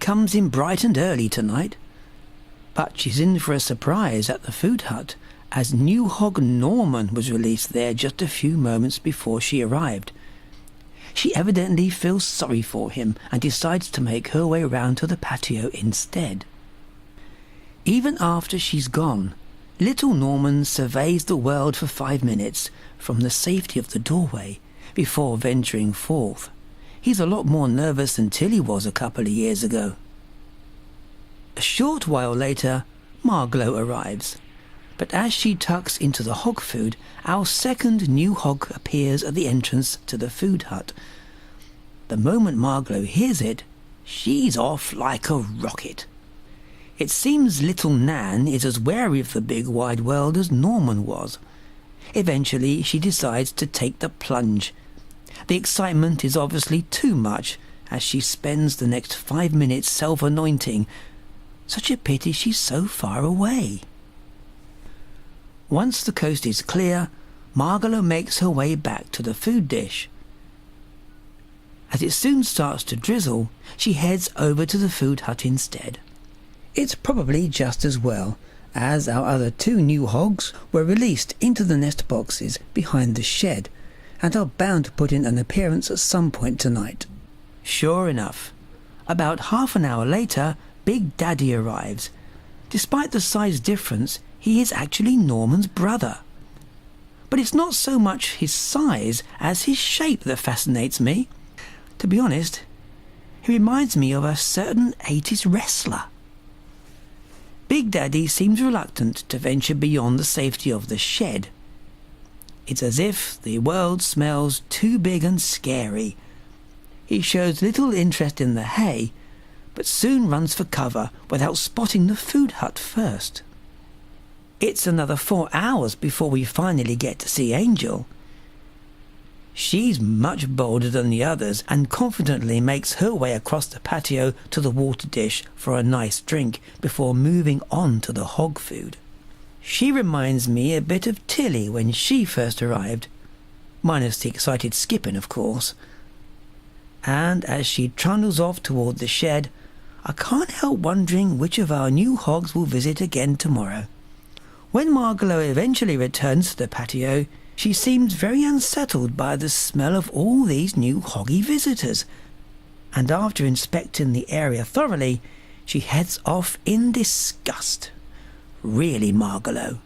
comes in bright and early tonight. But she's in for a surprise at the food hut, as new hog Norman was released there just a few moments before she arrived. She evidently feels sorry for him and decides to make her way round to the patio instead. Even after she's gone, little Norman surveys the world for 5 minutes from the safety of the doorway before venturing forth. He's a lot more nervous than Tilly was a couple of years ago. A short while later, Marglo arrives, but as she tucks into the hog food, our second new hog appears at the entrance to the food hut. The moment Marglo hears it, she's off like a rocket. It seems little Nan is as wary of the big wide world as Norman was. Eventually she decides to take the plunge. The excitement is obviously too much as she spends the next 5 minutes self-anointing. Such a pity she's so far away. Once the coast is clear, Margalo makes her way back to the food dish. As it soon starts to drizzle, she heads over to the food hut instead. It's probably just as well, as our other 2 new hogs were released into the nest boxes behind the shed and are bound to put in an appearance at some point tonight. Sure enough, about half an hour later, Big Daddy arrives. Despite the size difference, he is actually Norman's brother. But it's not so much his size as his shape that fascinates me. To be honest, he reminds me of a certain 80s wrestler. Big Daddy seems reluctant to venture beyond the safety of the shed. It's as if the world smells too big and scary. He shows little interest in the hay, but soon runs for cover without spotting the food hut first. It's another 4 hours before we finally get to see Angel. She's much bolder than the others and confidently makes her way across the patio to the water dish for a nice drink before moving on to the hog food. She reminds me a bit of Tilly when she first arrived, minus the excited skipping, of course. And as she trundles off toward the shed, I can't help wondering which of our new hogs will visit again tomorrow. When Margalo eventually returns to the patio, she seems very unsettled by the smell of all these new hoggy visitors, and after inspecting the area thoroughly, she heads off in disgust. Really, Margalo,